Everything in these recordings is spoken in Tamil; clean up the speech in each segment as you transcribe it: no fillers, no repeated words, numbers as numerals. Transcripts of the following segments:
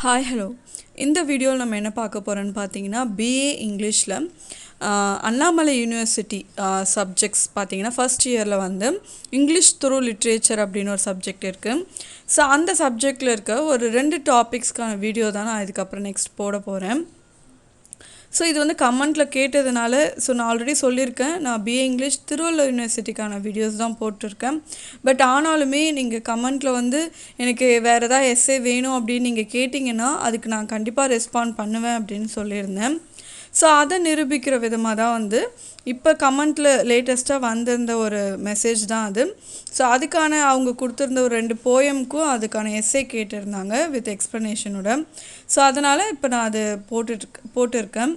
ஹாய் ஹலோ இந்த வீடியோவில் நம்ம என்ன பார்க்க போகிறோன்னு பார்த்தீங்கன்னா பிஏ இங்கிலீஷில் அண்ணாமலை யூனிவர்சிட்டி சப்ஜெக்ட்ஸ் பார்த்தீங்கன்னா ஃபஸ்ட் இயரில் வந்து இங்கிலீஷ் த்ரூ லிட்ரேச்சர் அப்படின்னு ஒரு சப்ஜெக்ட் இருக்குது. ஸோ அந்த சப்ஜெக்டில் இருக்க ஒரு 2 டாபிக்ஸ்க்கான வீடியோ தான் நான் இதுக்கப்புறம் நெக்ஸ்ட் போட போகிறேன். ஸோ இது வந்து கமெண்ட்டில் கேட்டதுனால நான் ஆல்ரெடி சொல்லியிருக்கேன், நான் பிஏ இங்கிலீஷ் திருவள்ளூர் யூனிவர்சிட்டிக்கான வீடியோஸ் தான் போட்டிருக்கேன். பட் ஆனாலுமே நீங்கள் கமெண்ட்டில் வந்து எனக்கு வேறு ஏதாவது எஸ்ஸே வேணும் அப்படின்னு நீங்கள் கேட்டிங்கன்னா அதுக்கு நான் கண்டிப்பாக ரெஸ்பாண்ட் பண்ணுவேன் அப்படின்னு சொல்லியிருந்தேன். ஸோ அதை நிரூபிக்கிற விதமாக தான் வந்து இப்போ கமெண்ட்டில் லேட்டஸ்ட்டாக வந்திருந்த ஒரு மெசேஜ் தான் அது. ஸோ அதுக்கான அவங்க கொடுத்துருந்த ஒரு 2 போயமுக்கும் அதுக்கான எஸ்ஸே கேட்டிருந்தாங்க வித் எக்ஸ்ப்ளனேஷனோட. ஸோ அதனால் இப்போ நான் அது போட்டிருக்கேன்.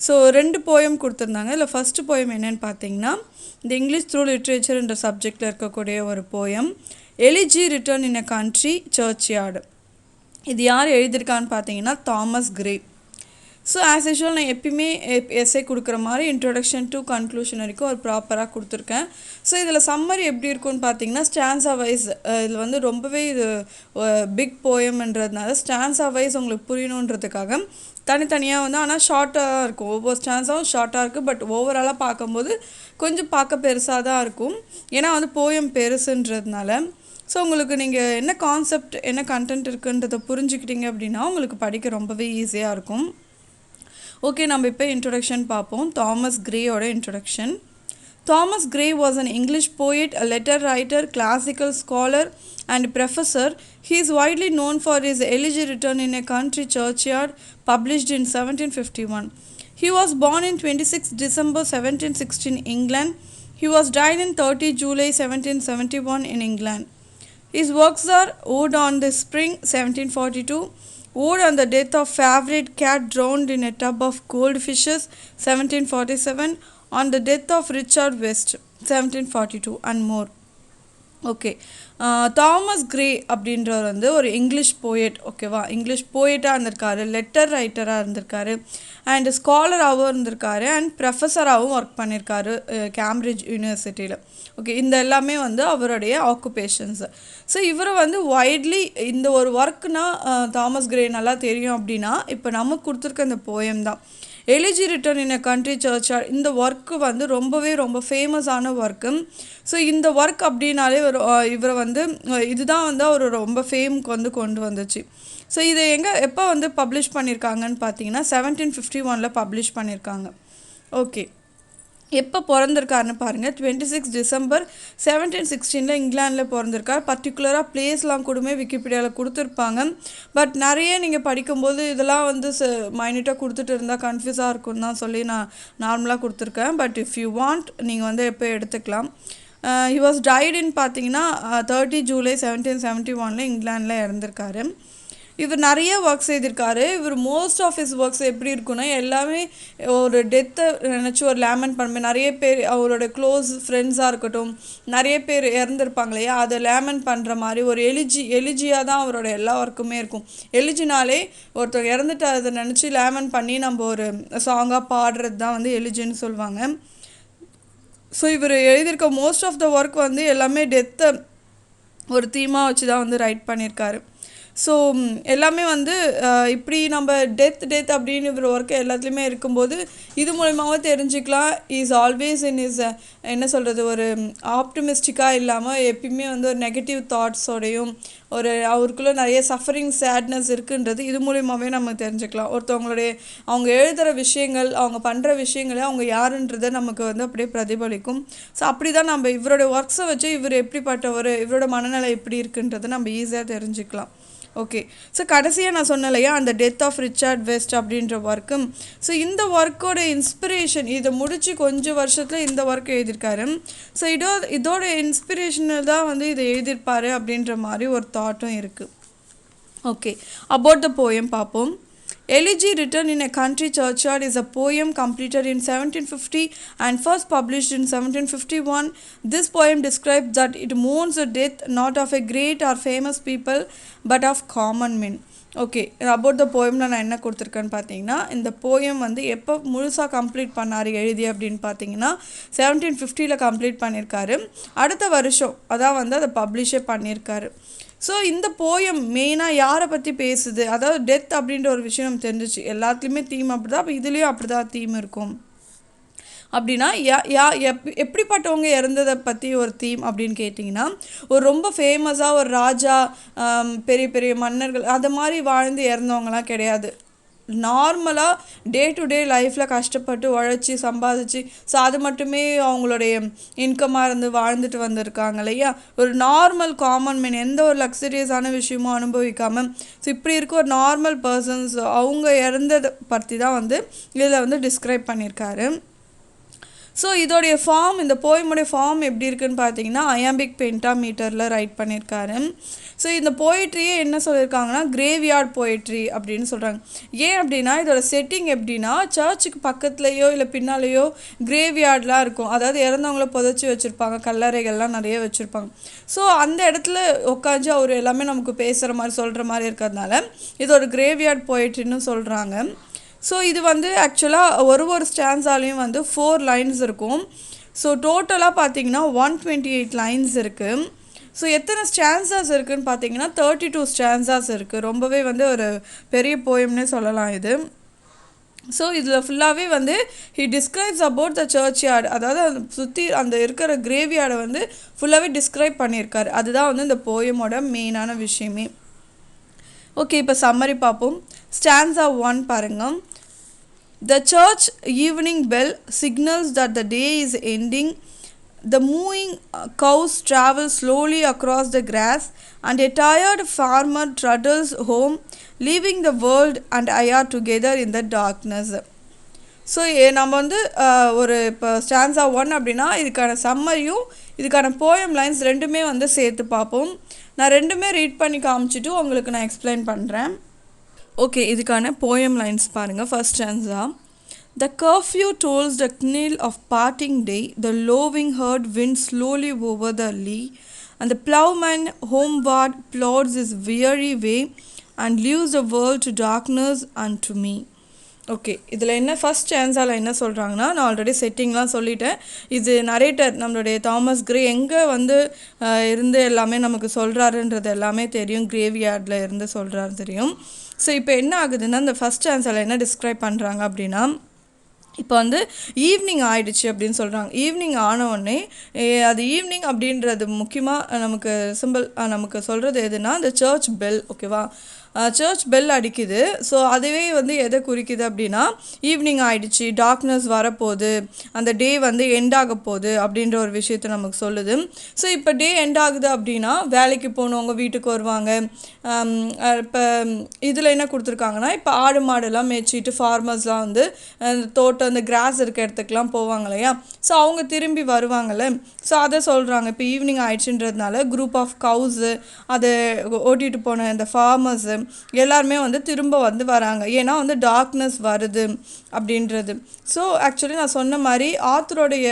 ஸோ 2 போயம் கொடுத்துருந்தாங்க. இல்லை ஃபஸ்ட்டு போயம் என்னென்னு பார்த்தீங்கன்னா இந்த இங்கிலீஷ் த்ரூ லிட்ரேச்சர்ன்ற சப்ஜெக்டில் இருக்கக்கூடிய ஒரு poem elegy written in a country churchyard. இது யார் எழுதியிருக்கான்னு பார்த்தீங்கன்னா Thomas Gray. So as usual நான் எப்பயுமே எஸ்ஸே கொடுக்குற மாதிரி இன்ட்ரொடக்ஷன் டு கன்க்ளூஷன் வரைக்கும் ஒரு ப்ராப்பராக கொடுத்துருக்கேன். ஸோ இதில் சம்மரி எப்படி இருக்குன்னு பார்த்தீங்கன்னா ஸ்டான்ஸா வைஸ் இதில் வந்து ரொம்பவே இது பிக் போயம்ன்றதுனால ஸ்டான்ஸா வைஸ் உங்களுக்கு புரியணுன்றதுக்காக தனித்தனியாக வந்து ஆனால் ஷார்ட்டாக இருக்கும். ஒவ்வொரு ஸ்டான்ஸாகவும் ஷார்ட்டாக இருக்குது. பட் ஓவராலாக பார்க்கும்போது கொஞ்சம் பார்க்க பெருசாக தான் இருக்கும். ஏன்னா வந்து போயம் பெருசுன்றதுனால. ஸோ உங்களுக்கு நீங்கள் என்ன கான்செப்ட் என்ன கண்டென்ட் இருக்குன்றதை புரிஞ்சுக்கிட்டீங்க அப்படின்னா உங்களுக்கு படிக்க ரொம்பவே ஈஸியாக இருக்கும். ஓகே, நம்ம இப்போ இன்ட்ரொடக்ஷன் பார்ப்போம். தாமஸ் கிரேயோட introduction. Thomas Gray was an English poet, a letter writer, classical scholar and professor. He is widely known for his Elegy Written in a Country Churchyard, published in 1751. He was born in 26 December 1716 England. He was died in 30 July 1771 in England. His works are Ode on the Spring 1742, Ode on the Death of Favorite Cat Drowned in a Tub of Goldfishes 1747, on the death of Richard West 1742 and more. Okay, Thomas grey அப்படின்றவர் வந்து ஒரு இங்கிலீஷ் போயட். ஓகேவா, இங்கிலீஷ் போயட்டாக இருந்திருக்காரு, லெட்டர் ரைட்டராக இருந்திருக்காரு, அண்ட் ஸ்காலராகவும் இருந்திருக்காரு, அண்ட் ப்ரொஃபஸராகவும் ஒர்க் பண்ணியிருக்காரு கேம்பிரிட்ஜ் யூனிவர்சிட்டியில். ஓகே, இந்த எல்லாமே வந்து அவருடைய ஆக்குபேஷன்ஸு. ஸோ இவர் வந்து வைட்லி இந்த ஒரு ஒர்க்னா தாமஸ் கிரே நல்லா தெரியும் அப்படின்னா இப்போ நமக்கு கொடுத்துருக்க இந்த போயம் தான் எலிஜி ரிட்டன் இன் அ கண்ட்ரி சர்ச்யார்ட். இந்த ஒர்க்கு வந்து ரொம்ப ஃபேமஸான ஒர்க்கு. ஸோ இந்த ஒர்க் அப்படின்னாலே இவரை வந்து இதுதான் வந்து அவர் ரொம்ப ஃபேமுக்கு வந்து கொண்டு வந்துச்சு. ஸோ இதை எப்போ வந்து பப்ளிஷ் பண்ணியிருக்காங்கன்னு பார்த்தீங்கன்னா 1751 பப்ளிஷ் பண்ணியிருக்காங்க. ஓகே, எப்போ பிறந்திருக்காருன்னு பாருங்கள். 26 டிசம்பர் 1716 இங்கிலாண்டில் பிறந்திருக்கார். பர்டிகுலராக பிளேஸ்லாம் கூடமே விக்கிபீடியாவில் கொடுத்துருப்பாங்க. பட் நிறைய நீங்கள் படிக்கும்போது இதெல்லாம் வந்து மைன்யூட்டாக கொடுத்துட்டு இருந்தால் கன்ஃபியூஸாக இருக்குன்னு தான் சொல்லி நான் நார்மலாக கொடுத்துருக்கேன். பட் இஃப் யூ வாண்ட் நீங்கள் வந்து எப்போ எடுத்துக்கலாம். ஹி வாஸ் டைட் இன் பார்த்தீங்கன்னா 30 ஜூலை 1771 இங்கிலாண்டில் இறந்துருக்காரு. இவர் நிறைய ஒர்க்ஸ் எழுதியிருக்காரு. இவர் மோஸ்ட் ஆஃப் ஹிஸ் ஒர்க்ஸ் எப்படி இருக்குன்னா எல்லாமே ஒரு டெத்தை நினச்சி ஒரு லேமன் பண்ணுவேன். நிறைய பேர் அவரோட க்ளோஸ் ஃப்ரெண்ட்ஸாக இருக்கட்டும், நிறைய பேர் இறந்துருப்பாங்க இல்லையா, அதை லேமன் பண்ணுற மாதிரி ஒரு எலிஜியாக தான் அவரோட எல்லா ஒர்க்குமே இருக்கும். எலிஜினாலே ஒருத்தர் இறந்துட்டு அதை நினச்சி லேமன் பண்ணி நம்ம ஒரு சாங்காக பாடுறது தான் வந்து எலிஜின்னு சொல்லுவாங்க. ஸோ இவர் எழுதியிருக்க மோஸ்ட் ஆஃப் த ஒர்க் வந்து எல்லாமே டெத்தை ஒரு தீமாக வச்சு தான் வந்து ரைட் பண்ணியிருக்காரு. ஸோ எல்லாமே வந்து இப்படி நம்ம டெத் அப்படின்னு இவர் ஒர்க்கு எல்லாத்துலேயுமே இருக்கும்போது இது மூலமாகவும் தெரிஞ்சுக்கலாம். இஸ் ஆல்வேஸ் இன் இஸ் என்ன சொல்கிறது, ஒரு ஆப்டிமிஸ்டிக்காக இல்லாமல் எப்பயுமே வந்து ஒரு நெகட்டிவ் தாட்ஸோடையும் ஒரு அவருக்குள்ளே நிறைய சஃபரிங் சேட்னஸ் இருக்குன்றது இது மூலியமாகவே நம்ம தெரிஞ்சுக்கலாம். அவங்க எழுதுகிற விஷயங்கள், அவங்க பண்ணுற விஷயங்களே அவங்க யாருன்றதை நமக்கு வந்து அப்படியே பிரதிபலிக்கும். ஸோ அப்படி தான் நம்ம இவரோட ஒர்க்ஸை வச்சு இவர் எப்படிப்பட்டவர், இவரோட மனநிலை எப்படி இருக்குன்றதை நம்ம ஈஸியாக தெரிஞ்சுக்கலாம். ஓகே, ஸோ கடைசியாக நான் சொன்னேன் இல்லையா அந்த டெத் ஆஃப் ரிச்சர்ட் வெஸ்ட் அப்படின்ற ஒர்க்கு. ஸோ இந்த ஒர்க்கோட இன்ஸ்பிரேஷன் இதை முடித்து கொஞ்சம் வருஷத்தில் இந்த ஒர்க் எழுதியிருக்காரு. ஸோ இதோட இன்ஸ்பிரேஷனில் தான் வந்து இதை எழுதியிருப்பார் அப்படின்ற மாதிரி ஒரு தாட்டும் இருக்குது. ஓகே, அபவுட் த போயம் பார்ப்போம். Elegy Written in a Country Churchyard is a poem completed in 1750 and first published in 1751. This poem describes that it mourns the death not of a great or famous people but of common men. Okay, about the போயமில் நான் என்ன கொடுத்துருக்கேன்னு பார்த்தீங்கன்னா இந்த போயம் வந்து எப்போ முழுசாக கம்ப்ளீட் பண்ணார் எழுதி அப்படின்னு பார்த்தீங்கன்னா 1750 கம்ப்ளீட் பண்ணியிருக்காரு. அடுத்த வருஷம் அதான் வந்து அதை பப்ளிஷே பண்ணியிருக்காரு. ஸோ இந்த போயம் மெயினாக யாரை பற்றி பேசுது, அதாவது டெத் அப்படின்ற ஒரு விஷயம் நம்ம தெரிஞ்சிச்சு. எல்லாத்துலேயுமே தீம் அப்படி தான், அப்போ இதுலேயும் அப்படி தான் தீம் இருக்கும். அப்படின்னா எப்படிப்பட்டவங்க இறந்ததை பற்றி ஒரு தீம் அப்படின்னு கேட்டிங்கன்னா, ஒரு ரொம்ப ஃபேமஸாக ஒரு ராஜா, பெரிய பெரிய மன்னர்கள் அது மாதிரி வாழ்ந்து இறந்தவங்களாம் கிடையாது. நார்மலாக டே டு டே லைஃப்பில் கஷ்டப்பட்டு உழைச்சி சம்பாதிச்சு, ஸோ அது மட்டுமே அவங்களுடைய இன்கமாக இருந்து வாழ்ந்துட்டு வந்திருக்காங்க இல்லையா. ஒரு நார்மல் காமன் மேன், எந்த ஒரு லக்ஸரியஸான விஷயமும் அனுபவிக்காமல், ஸோ இப்படி இருக்க ஒரு நார்மல் பர்சன்ஸ் அவங்க இறந்ததை பற்றி தான் வந்து இதில் வந்து டிஸ்கிரைப் பண்ணியிருக்காரு. ஸோ இதோடைய ஃபார்ம், இந்த போயமுடைய ஃபார்ம் எப்படி இருக்குன்னு பார்த்தீங்கன்னா அயாம்பிக் பென்டாமீட்டரில் ரைட் பண்ணியிருக்காரு. ஸோ இந்த போயிட்ரியே என்ன சொல்லியிருக்காங்கன்னா கிரேவ்யார்ட் போயிட்ரி அப்படின்னு சொல்கிறாங்க. ஏன் அப்படின்னா இதோட செட்டிங் எப்படின்னா, சர்ச்சுக்கு பக்கத்துலேயோ இல்லை பின்னாலேயோ கிரேவ்யார்ட்லாம் இருக்கும். அதாவது இறந்தவங்கள புதைச்சி வச்சுருப்பாங்க, கல்லறைகள்லாம் நிறைய வச்சுருப்பாங்க. ஸோ அந்த இடத்துல உட்காந்து அவர் எல்லாமே நமக்கு பேசுகிற மாதிரி சொல்கிற மாதிரி இருக்கிறதுனால இது ஒரு கிரேவ்யார்ட் போயிட்ரின்னு சொல்கிறாங்க. ஸோ இது வந்து ஆக்சுவலாக ஒரு ஸ்டான்ஸாலையும் வந்து 4 லைன்ஸ் இருக்கும். ஸோ டோட்டலாக பார்த்தீங்கன்னா 128 லைன்ஸ் இருக்குது. ஸோ எத்தனை ஸ்டான்ஸாஸ் இருக்குதுன்னு பார்த்தீங்கன்னா 32 ஸ்டான்ஸாஸ் இருக்குது. ரொம்பவே வந்து ஒரு பெரிய போயம்னே சொல்லலாம் இது. ஸோ இதில் ஃபுல்லாகவே வந்து ஹி டிஸ்கிரைப்ஸ் அபவுட் த சர்ச்யார்ட், அதாவது அந்த சுற்றி அந்த இருக்கிற கிரேவ்யார்டை வந்து ஃபுல்லாகவே டிஸ்கிரைப் பண்ணியிருக்காரு. அதுதான் வந்து இந்த போயமோட மெயினான விஷயமே. ஓகே, இப்போ சம்மரி பார்ப்போம். ஸ்டான்ஸா 1 பாருங்க. The church evening bell signals that the day is ending. The mooing cows travel slowly across the grass, and a tired farmer trudges home, leaving the world and I are together in the darkness. So நம்ம வந்து ஒரு இப்போ ஸ்டான்ஸா 1 அப்படின்னா இதுக்கான சம்மரியும் இதுக்கான போயம் லைன்ஸ் ரெண்டுமே வந்து சேர்த்து பார்ப்போம். நான் ரெண்டுமே ரீட் பண்ணி காமிச்சிட்டு உங்களுக்கு நான் எக்ஸ்பிளைன் பண்ணுறேன். ஓகே, இதுக்கான போயம் லைன்ஸ் பாருங்கள். First stanza. The curfew tolls the knell of parting day, the lowing herd winds slowly over the lea, and the ploughman homeward plods his weary way and leaves the world to darkness and to me. Okay, இதில் என்ன ஃபஸ்ட் ஸ்டான்ஸால் என்ன சொல்கிறாங்கன்னா, நான் ஆல்ரெடி செட்டிங்லாம் சொல்லிட்டேன். இது நரேட்டர் நம்மளுடைய தாமஸ் கிரே எங்கே வந்து இருந்து எல்லாமே நமக்கு சொல்கிறாருன்றது எல்லாமே தெரியும். கிரேவ்யார்டில் இருந்து சொல்கிறாரு தெரியும். ஸோ இப்போ என்ன ஆகுதுன்னா, இந்த ஃபஸ்ட் ஸ்டான்ஸால் என்ன டிஸ்கிரைப் பண்ணுறாங்க அப்படின்னா, இப்போ வந்து ஈவினிங் ஆயிடுச்சு அப்படின்னு சொல்கிறாங்க. ஈவினிங் ஆனவுடனே அது ஈவினிங் அப்படின்றது முக்கியமாக நமக்கு சிம்பிள் நமக்கு சொல்கிறது எதுனா இந்த சர்ச் பெல். ஓகேவா, சர்ச் பெல் அடிக்குது. ஸோ அதுவே வந்து எதை குறிக்குது அப்படின்னா ஈவினிங் ஆகிடுச்சு, டார்க்னஸ் வரப்போகுது, அந்த டே வந்து எண்ட் ஆக போகுது அப்படின்ற ஒரு விஷயத்தை நமக்கு சொல்லுது. ஸோ இப்போ டே எண்ட் ஆகுது அப்படின்னா வேலைக்கு போனவங்க வீட்டுக்கு வருவாங்க. இப்போ இதில் என்ன கொடுத்துருக்காங்கன்னா, இப்போ ஆடு மாடெல்லாம் மேய்ச்சிட்டு ஃபார்மர்ஸ்லாம் வந்து தோட்டம் அந்த கிராஸ் இருக்க இடத்துக்குலாம் போவாங்க இல்லையா. ஸோ அவங்க திரும்பி வருவாங்கள்ல. ஸோ அதை சொல்கிறாங்க. இப்போ ஈவினிங் ஆயிடுச்சுன்றதுனால குரூப் ஆஃப் கவுஸு அதை ஓட்டிகிட்டு போன இந்த ஃபார்மர்ஸு எல்லாருமே வந்து திரும்ப வந்து வராங்க. ஏன்னா வந்து டார்க்னஸ் வருது அப்படின்றது. ஸோ ஆக்சுவலி நான் சொன்ன மாதிரி ஆத்தருடைய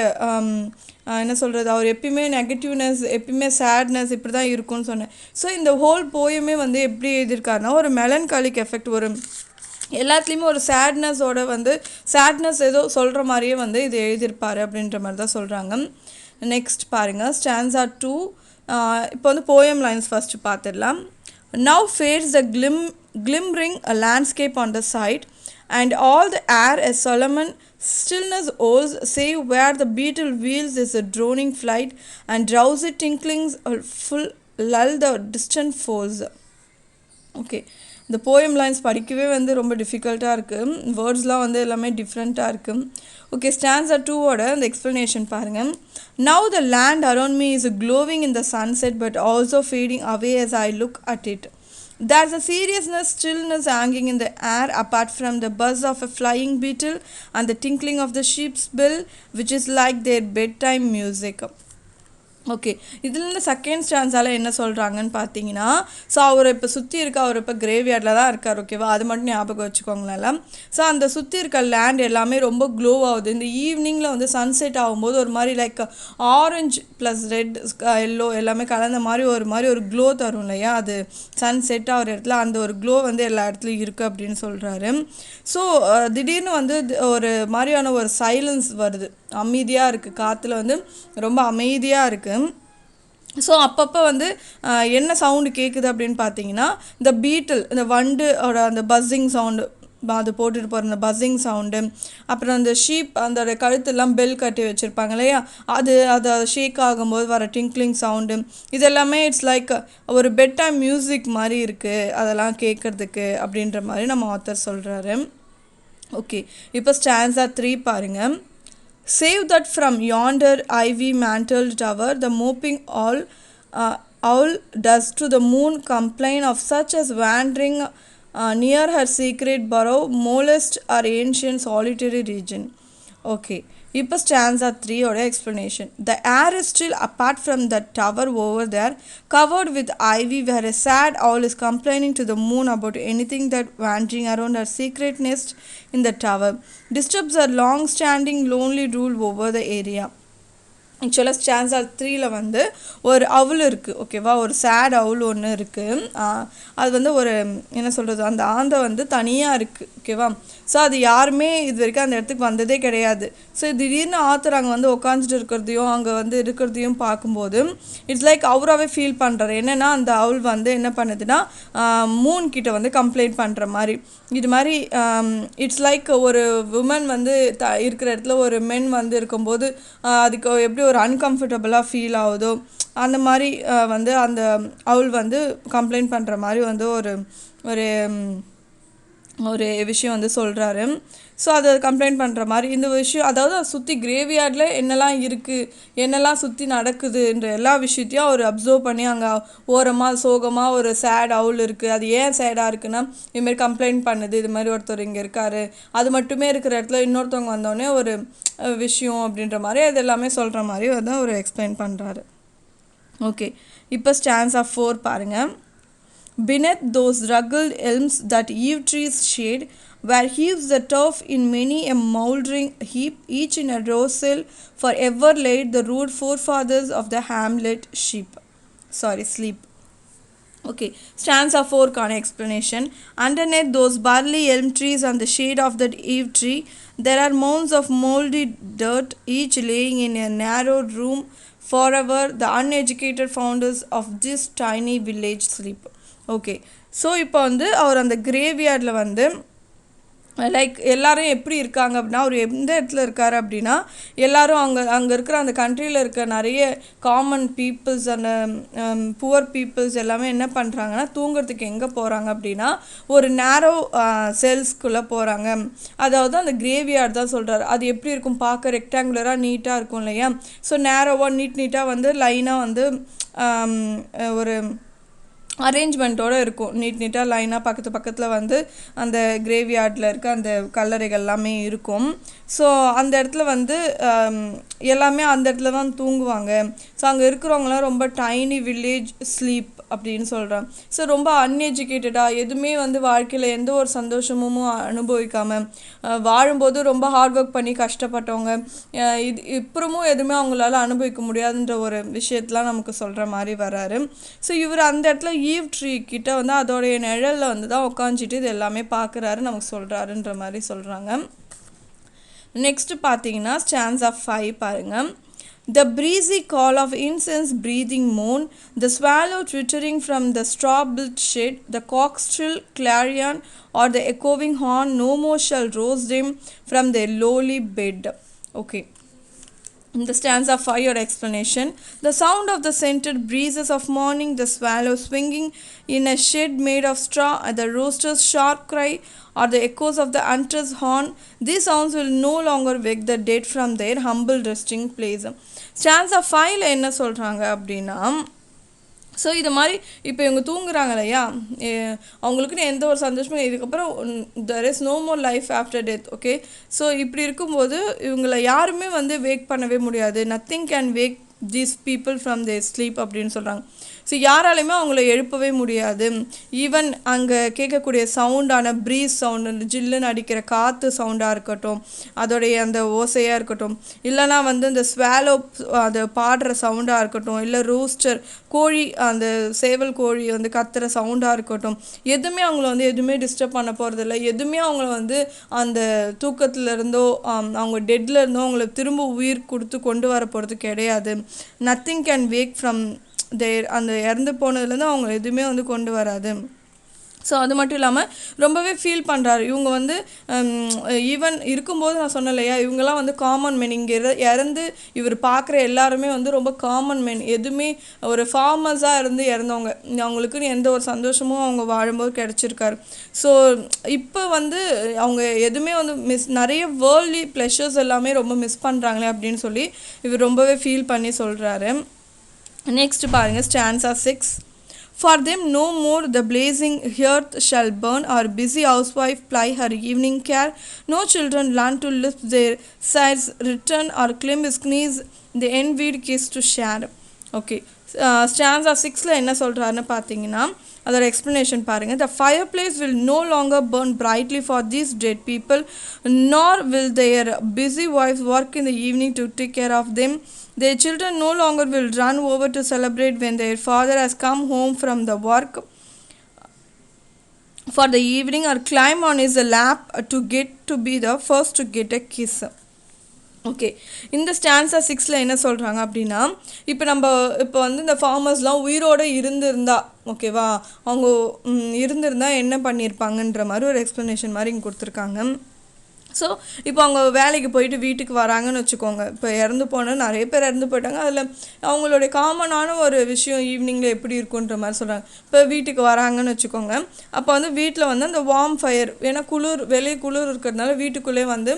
என்ன சொல்கிறது, அவர் எப்பயுமே நெகட்டிவ்னஸ், எப்பயுமே சேட்னஸ் இப்படி தான் இருக்கும்னு சொன்னேன். ஸோ இந்த ஹோல் போயமே வந்து எப்படி எழுதியிருக்காருன்னா, ஒரு மெலன்காலிக் எஃபெக்ட், ஒரு எல்லாத்துலேயுமே ஒரு சேட்னஸோட வந்து சேட்னஸ் ஏதோ சொல்கிற மாதிரியே வந்து இது எழுதியிருப்பார் அப்படின்ற மாதிரி தான் சொல்கிறாங்க. நெக்ஸ்ட் பாருங்கள், ஸ்டான்ஸா 2. இப்போ வந்து போயம் லைன்ஸ் ஃபஸ்ட்டு பார்த்துடலாம். Now fades the glimmering landscape on the side, and all the air a solemn stillness holds, save where the beetle wheels is a droning flight, and drowsy tinklings full lull the distant falls. Okay, இந்த போயம் லைன்ஸ் படிக்கவே வந்து ரொம்ப டிஃபிகல்ட்டாக இருக்குது. வேர்ட்ஸ்லாம் வந்து எல்லாமே டிஃப்ரெண்ட்டாக இருக்குது. ஓகே, ஸ்டான்ஸா 2ஓட இந்த எக்ஸ்ப்ளனேஷன் பாருங்கள். Now the land around me is glowing in the sunset, but also fading away as I look at it. There's a seriousness, stillness hanging in the air apart from the buzz of a flying beetle and the tinkling of the sheep's bell, which is like their bedtime music. Okay, இதில் செகண்ட் ஸ்டான்ஸால் என்ன சொல்கிறாங்கன்னு பார்த்தீங்கன்னா, ஸோ அவர் இப்போ சுற்றி இருக்க, அவர் இப்போ கிரேவ்யார்டில் தான் இருக்கார். ஓகேவா, அது மட்டும் ஞாபகம் வச்சுக்கோங்களேன். ஸோ அந்த சுற்றி இருக்க லேண்ட் எல்லாமே ரொம்ப க்ளோ ஆகுது. இந்த ஈவினிங்கில் வந்து சன்செட் ஆகும்போது ஒரு மாதிரி like orange plus red yellow எல்லாமே கலந்த மாதிரி ஒரு க்ளோ தரும் இல்லையா. அது சன்செட் ஆகிற இடத்துல அந்த ஒரு க்ளோ வந்து எல்லா இடத்துலையும் இருக்குது அப்படின்னு சொல்கிறாரு. ஸோ திடீர்னு வந்து ஒரு மாதிரியான ஒரு சைலன்ஸ் வருது, அமைதியாக இருக்குது, காற்றுல வந்து ரொம்ப அமைதியாக இருக்குது. ஸோ அப்பப்போ வந்து என்ன சவுண்டு கேட்குது அப்படின்னு பார்த்தீங்கன்னா இந்த பீட்டில் இந்த வண்டோட அந்த பஸ்ஸிங் சவுண்டு அது போட்டுட்டு போகிற அந்த பஸ்ஸிங் சவுண்டு, அப்புறம் அந்த ஷீப் அதோட கழுத்தெல்லாம் பெல் கட்டி வச்சுருப்பாங்க இல்லையா, அது ஷேக் ஆகும்போது வர டிங்க்லிங் சவுண்டு, இதெல்லாமே இட்ஸ் லைக் ஒரு பெட் டைம் மியூசிக் மாதிரி இருக்குது அதெல்லாம் கேட்குறதுக்கு அப்படின்ற மாதிரி நம்ம ஆத்தர் சொல்கிறாரு. ஓகே, இப்போ ஸ்டான்ஸா 3 பாருங்கள். Save that from yonder ivy-mantled tower, the moping owl does to the moon complain of such as wandering near her secret burrow, molest our ancient solitary region. Okay, இப்போ stanza 3 ஓட explanation. The air is still apart from that tower over there, covered with ivy, where a sad owl is complaining to the moon about anything that wandering around her secret nest in the tower disturbs her long-standing lonely rule over the area. ஆக்சுவலாக ஸ்டான்ஸா 3ல் வந்து ஒரு அவுல் இருக்குது, ஓகேவா, ஒரு சேட் அவுல் ஒன்று இருக்குது. அது வந்து ஒரு என்ன சொல்கிறது, அந்த ஆந்தை வந்து தனியாக இருக்குது, ஓகேவா. ஸோ அது யாருமே இது வரைக்கும் அந்த இடத்துக்கு வந்ததே கிடையாது. ஸோ திடீர்னு ஆத்தர் அங்கே வந்து உட்காந்துட்டு இருக்கிறதையும் அங்கே வந்து இருக்கிறதையும் பார்க்கும்போது இட்ஸ் லைக் அவராகவே ஃபீல் பண்ணுறாரு. என்னென்னா அந்த அவுல் வந்து என்ன பண்ணுதுன்னா மூன் கிட்ட வந்து கம்ப்ளைண்ட் பண்ணுற மாதிரி, இது மாதிரி இட்ஸ் லைக் ஒரு உமன் வந்து இருக்கிற இடத்துல ஒரு மென் வந்து இருக்கும்போது அதுக்கு எப்படி ஒரு அன்கம்ஃபர்டபுளாக ஃபீல் ஆகுதோ அந்த மாதிரி வந்து அந்த அவுல் வந்து கம்ப்ளைண்ட் பண்ணுற மாதிரி வந்து ஒரு விஷயம் வந்து சொல்கிறாரு. ஸோ அதை கம்ப்ளைண்ட் பண்ணுற மாதிரி இந்த விஷயம், அதாவது சுற்றி கிரேவியார்டில் என்னெல்லாம் இருக்குது, என்னெல்லாம் சுற்றி நடக்குதுன்ற எல்லா விஷயத்தையும் அவர் அப்சர்வ் பண்ணி அங்கே ஓரமாக சோகமாக ஒரு சேட் அவுல் இருக்குது, அது ஏன் சேடாக இருக்குன்னா இதுமாரி கம்ப்ளைண்ட் பண்ணுது, இது மாதிரி ஒருத்தர் இங்கே இருக்கார், அது மட்டுமே இருக்கிற இடத்துல இன்னொருத்தவங்க வந்தோடனே ஒரு விஷயம் அப்படின்ற மாதிரி அது எல்லாமே சொல்கிற மாதிரி வந்து அவர் எக்ஸ்பிளைன் பண்ணுறாரு. ஓகே, இப்போ ஸ்டான்ஸா 4 பாருங்கள். Beneath those rugged elms that eve trees shade, where heaves the turf in many a mouldering heap, each in a row-cell for ever laid the rude forefathers of the hamlet sleep. Okay, stanza 4 கான explanation. Underneath those burly elm trees and the shade of that eve tree, there are mounds of mouldy dirt, each laying in a narrow room forever the uneducated founders of this tiny village sleep. Okay, so இப்போ வந்து அவர் அந்த கிரேவியார்டில் வந்து லைக் எல்லோரும் எப்படி இருக்காங்க அப்படின்னா, அவர் எந்த இடத்துல இருக்கார் அப்படின்னா எல்லோரும் அங்கே இருக்கிற அந்த கண்ட்ரியில் இருக்க நிறைய காமன் பீப்புள்ஸ் அந்த புவர் பீப்புள்ஸ் எல்லாமே என்ன பண்ணுறாங்கன்னா தூங்குறதுக்கு எங்கே போகிறாங்க அப்படின்னா ஒரு நேரோ செல்ஸ்குள்ளே போகிறாங்க. அதாவது அந்த கிரேவியார்டு தான் சொல்கிறார். அது எப்படி இருக்கும், பார்க்க ரெக்டாங்குலராக நீட்டாக இருக்கும் இல்லையா. ஸோ நேரோவாக நீட்டாக வந்து லைனாக வந்து ஒரு அரேஞ்ச்மெண்ட்டோடு இருக்கும், நீட்டாக லைனாக பக்கத்தில் வந்து அந்த கிரேவியார்டில் இருக்க அந்த கல்லறைகள் எல்லாமே இருக்கும். ஸோ அந்த இடத்துல வந்து எல்லாமே அந்த இடத்துல தான் தூங்குவாங்க. ஸோ அங்கே இருக்கிறவங்களாம் ரொம்ப டைனி வில்லேஜ் ஸ்லீப் அப்படின்னு சொல்கிறாங்க. ஸோ ரொம்ப அன்எஜுகேட்டடாக எதுவுமே வந்து வாழ்க்கையில் எந்த ஒரு சந்தோஷமும் அனுபவிக்காமல் வாழும்போது ரொம்ப ஹார்ட் ஒர்க் பண்ணி கஷ்டப்பட்டவங்க இப்பறமும் எதுவுமே அவங்களால அனுபவிக்க முடியாதுன்ற ஒரு விஷயத்தெலாம் நமக்கு சொல்கிற மாதிரி வராரு. ஸோ இவர் அந்த இடத்துல ஈவ் ட்ரீ கிட்ட வந்து அதோடைய நிழலில் வந்து தான் உட்காந்துட்டு இது எல்லாமே பார்க்குறாரு, நமக்கு சொல்கிறாருன்ற மாதிரி சொல்கிறாங்க. நெக்ஸ்ட் பார்த்தீங்கன்னா ஸ்டான்ஸா 5 பாருங்கள். The breezy call of incense breathing moon, the swallow twittering from the straw-built shed, the cock's shrill clarion or the echoing horn no more shall rouse them from their lowly bed. Okay. In the stanza 5 your explanation. The sound of the scented breezes of morning, the swallow swinging in a shed made of straw, the rooster's sharp cry or the echoes of the hunter's horn, these sounds will no longer wake the dead from their humble resting place. Stanza 5ல என்ன சொல்கிறாங்க அப்படின்னா, ஸோ இது மாதிரி இப்போ இவங்க தூங்குறாங்க இல்லையா, அவங்களுக்குன்னு எந்த ஒரு சந்தோஷமும் இதுக்கப்புறம் there is no more life after death. Okay, so இப்படி இருக்கும்போது இவங்களை யாருமே வந்து வேக் பண்ணவே முடியாது. Nothing can wake these people from their sleep அப்படின்னு சொல்கிறாங்க. ஸோ யாராலையுமே அவங்கள எழுப்பவே முடியாது. ஈவன் அங்கே கேட்கக்கூடிய சவுண்டான ப்ரீஸ் சவுண்டு, ஜில்லுன்னு அடிக்கிற காற்று சவுண்டாக இருக்கட்டும், அதோடைய அந்த ஓசையாக இருக்கட்டும், இல்லைனா வந்து இந்த ஸ்வாலோ அது பாடுற சவுண்டாக இருக்கட்டும், இல்லை ரூஸ்டர் கோழி அந்த சேவல் கோழி வந்து கத்துற சவுண்டாக இருக்கட்டும், எதுவுமே அவங்கள வந்து எதுவுமே டிஸ்டர்ப் பண்ண போகிறதில்ல. எதுவுமே அவங்கள வந்து அந்த தூக்கத்துலேருந்தோ அவங்க டெட்லேருந்தோ அவங்கள திரும்ப உயிர் கொடுத்து கொண்டு வர போகிறது கிடையாது. நத்திங் கேன் வேக் ஃப்ரம் அந்த இறந்து போனதுலேருந்து அவங்க எதுவுமே வந்து கொண்டு வராது. ஸோ அது மட்டும் இல்லாமல் ரொம்பவே ஃபீல் பண்ணுறாரு. இவங்க வந்து ஈவன் இருக்கும்போது நான் சொன்னேன் இல்லையா, இவங்கெல்லாம் வந்து காமன் மேன், இங்கே இறந்து இவர் பார்க்குற எல்லாருமே வந்து ரொம்ப காமன் மேன், எதுவுமே ஒரு ஃபார்மர்ஸாக இருந்து இறந்தவங்க, அவங்களுக்குன்னு எந்த ஒரு சந்தோஷமும் அவங்க வாழும்போது கிடச்சிருக்காரு. ஸோ இப்போ வந்து அவங்க எதுவுமே வந்து நிறைய வேர்ல்ட்லி ப்ளஷர்ஸ் எல்லாமே ரொம்ப மிஸ் பண்ணுறாங்களே அப்படின்னு சொல்லி இவர் ரொம்பவே ஃபீல் பண்ணி சொல்கிறாரு. நெக்ஸ்ட் பாருங்கள், stanza 6. For them no more the blazing hearth shall burn, or busy housewife ply her evening care. No children learn to lift their sides, return or climb his knees, the envied kiss to share. Okay, stanza 6ல என்ன சொல்கிறாருன்னு பார்த்தீங்கன்னா அதோட எக்ஸ்ப்ளனேஷன் பாருங்கள். The fireplace will no longer burn brightly for these dead people, nor will their busy wives work in the evening to take care of them. Their children no longer will run over to celebrate when their father has come home from the work for the evening, or climb on his lap to get to be the first to get a kiss. Okay, இந்த ஸ்டான்ஸா 6ல என்ன சொல்கிறாங்க அப்படின்னா, இப்போ வந்து இந்த ஃபார்மர்ஸ்லாம் உயிரோடு இருந்திருந்தா, ஓகேவா, அவங்க இருந்திருந்தா என்ன பண்ணியிருப்பாங்கன்ற மாதிரி ஒரு எக்ஸ்ப்ளனேஷன் மாதிரி இங்கே கொடுத்துருக்காங்க. ஸோ இப்போ அவங்க வேலைக்கு போயிட்டு வீட்டுக்கு வராங்கன்னு வச்சுக்கோங்க. இப்போ இறந்து போனால் நிறைய பேர் இறந்து போயிட்டாங்க. அதில் அவங்களுடைய காமனான ஒரு விஷயம் ஈவினிங்கில் எப்படி இருக்குன்ற மாதிரி சொல்கிறாங்க. இப்போ வீட்டுக்கு வராங்கன்னு வச்சுக்கோங்க. அப்போ வந்து வீட்டில் வந்து அந்த வார்ம் ஃபயர், ஏன்னா வெளியே குளிர் இருக்கிறதுனால வீட்டுக்குள்ளே வந்து